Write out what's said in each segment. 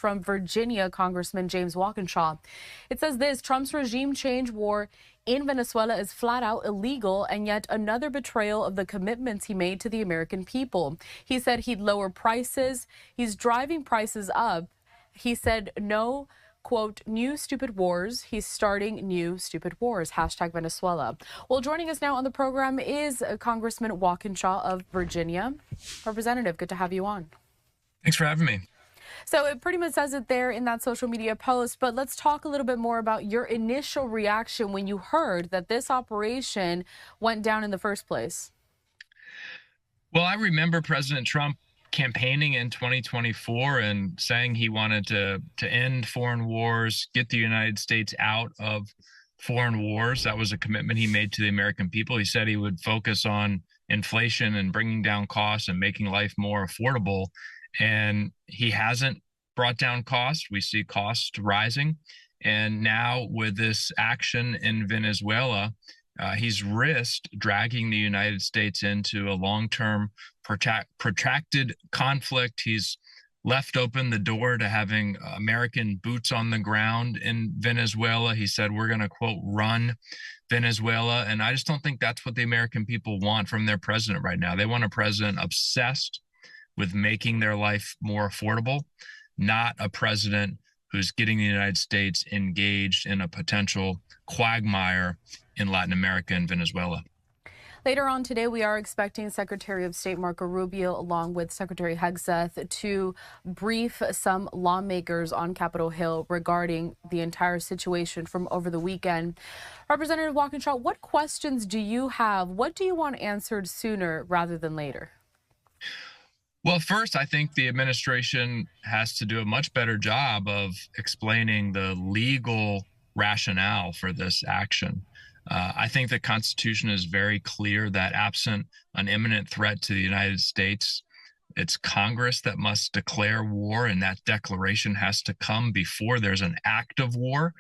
from Virginia Congressman James Walkinshaw. It says this: Trump's regime change war in Venezuela is flat out illegal and yet another betrayal of the commitments he made to the American people. He said he'd lower prices. He's driving prices up. He said no, quote, new stupid wars. He's starting new stupid wars. Hashtag Venezuela. Well, joining us now on the program is Congressman Walkinshaw of Virginia. Representative, good to have you on. Thanks for having me. So it pretty much says it there in that social media post, but let's talk a little bit more about your initial reaction when you heard that this operation went down in the first place. Well, I remember President Trump campaigning in 2024 and saying he wanted to end foreign wars, get the United States out of foreign wars. That was a commitment he made to the American people. He said he would focus on inflation and bringing down costs and making life more affordable. And he hasn't brought down costs. We see costs rising. And now with this action in Venezuela, he's risked dragging the United States into a long-term protracted conflict. He's left open the door to having American boots on the ground in Venezuela. He said, we're going to, quote, run Venezuela. And I just don't think that's what the American people want from their president right now. They want a president obsessed with making their life more affordable, not a president who's getting the United States engaged in a potential quagmire in Latin America and Venezuela. Later on today, we are expecting Secretary of State Marco Rubio, along with Secretary Hegseth, to brief some lawmakers on Capitol Hill regarding the entire situation from over the weekend. Representative Walkinshaw, what questions do you have? What do you want answered sooner rather than later? Well, first, I think the administration has to do a much better job of explaining the legal rationale for this action. I think the Constitution is very clear that absent an imminent threat to the United States, it's Congress that must declare war, and that declaration has to come before there's an act of war.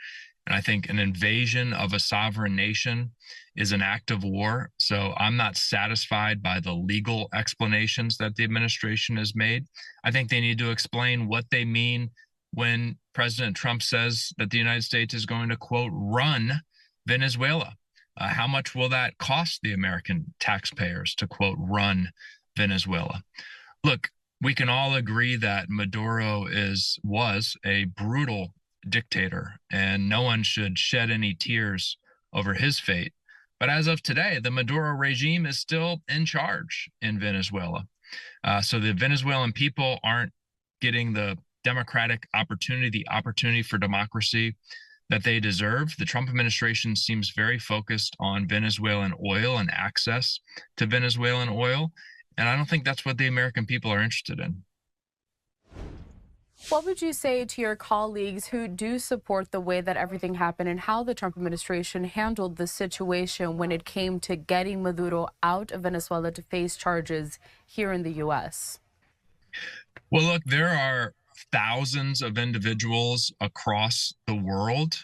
And I think an invasion of a sovereign nation is an act of war. So I'm not satisfied by the legal explanations that the administration has made. I think they need to explain what they mean when President Trump says that the United States is going to, quote, run Venezuela. How much will that cost the American taxpayers to, quote, run Venezuela? Look, we can all agree that Maduro was a brutal dictator, and no one should shed any tears over his fate. But as of today, the Maduro regime is still in charge in Venezuela. So the Venezuelan people aren't getting the democratic opportunity, the opportunity for democracy that they deserve. The Trump administration seems very focused on Venezuelan oil and access to Venezuelan oil. And I don't think that's what the American people are interested in. What would you say to your colleagues who do support the way that everything happened and how the Trump administration handled the situation when it came to getting Maduro out of Venezuela to face charges here in the U.S.? Well, look, there are thousands of individuals across the world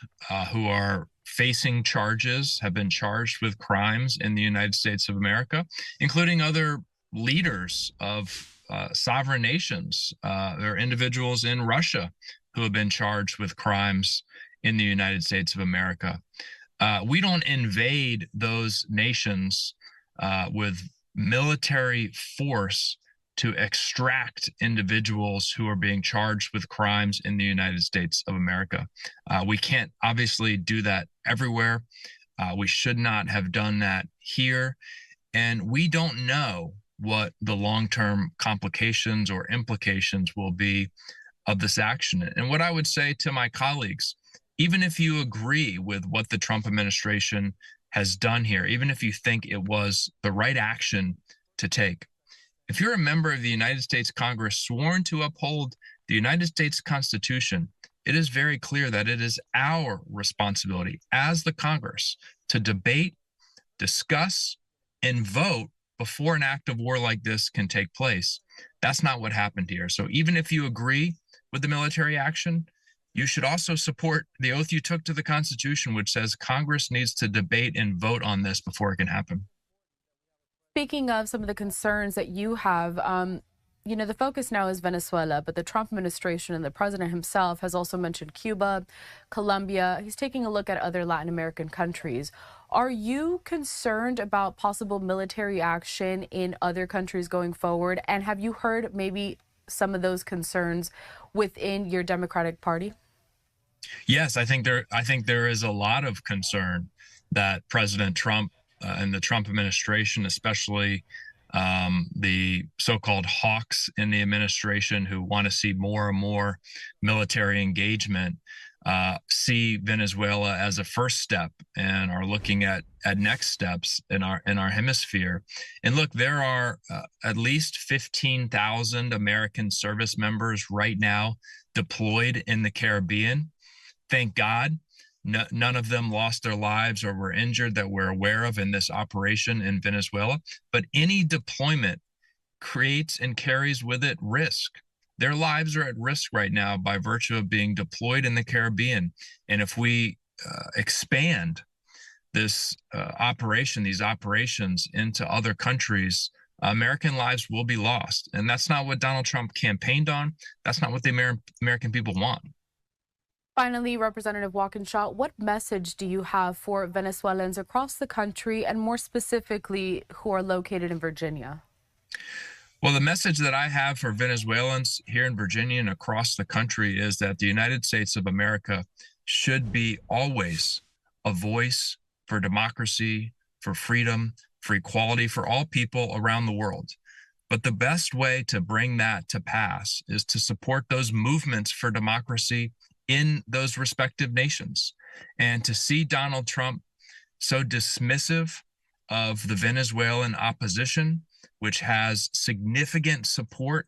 who are facing charges, have been charged with crimes in the United States of America, including other leaders of sovereign nations. There are individuals in Russia who have been charged with crimes in the United States of America. We don't invade those nations with military force to extract individuals who are being charged with crimes in the United States of America. We can't obviously do that everywhere. We should not have done that here. And we don't know what the long-term complications or implications will be of this action. And what I would say to my colleagues, even if you agree with what the Trump administration has done here, even if you think it was the right action to take, if you're a member of the United States Congress sworn to uphold the United States Constitution, it is very clear that it is our responsibility as the Congress to debate, discuss, and vote before an act of war like this can take place. That's not what happened here. So even if you agree with the military action, you should also support the oath you took to the Constitution, which says Congress needs to debate and vote on this before it can happen. Speaking of some of the concerns that you have, The focus now is Venezuela, but the Trump administration and the president himself has also mentioned Cuba, Colombia. He's taking a look at other Latin American countries. Are you concerned about possible military action in other countries going forward? And have you heard maybe some of those concerns within your Democratic Party? Yes, I think there is a lot of concern that President Trump and the Trump administration, especially the so-called hawks in the administration who want to see more and more military engagement, see Venezuela as a first step and are looking at next steps in our hemisphere. And look, there are at least 15,000 American service members right now deployed in the Caribbean. Thank God, none of them lost their lives or were injured that we're aware of in this operation in Venezuela. But any deployment creates and carries with it risk. Their lives are at risk right now by virtue of being deployed in the Caribbean. And if we expand this these operations into other countries, American lives will be lost. And that's not what Donald Trump campaigned on. That's not what the American people want. Finally, Representative Walkinshaw, what message do you have for Venezuelans across the country and more specifically who are located in Virginia? Well, the message that I have for Venezuelans here in Virginia and across the country is that the United States of America should be always a voice for democracy, for freedom, for equality for all people around the world. But the best way to bring that to pass is to support those movements for democracy in those respective nations. And to see Donald Trump so dismissive of the Venezuelan opposition, which has significant support,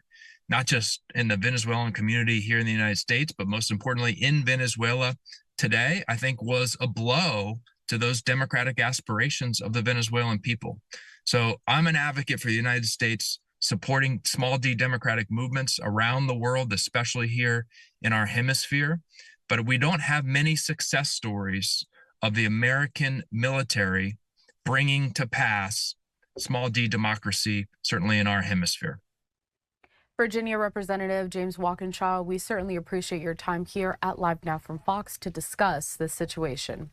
not just in the Venezuelan community here in the United States, but most importantly in Venezuela today, I think was a blow to those democratic aspirations of the Venezuelan people. So I'm an advocate for the United States supporting small d democratic movements around the world, especially here in our hemisphere. But we don't have many success stories of the American military bringing to pass small d democracy, certainly in our hemisphere. Virginia Representative James Walkinshaw, we certainly appreciate your time here at Live Now from Fox to discuss this situation.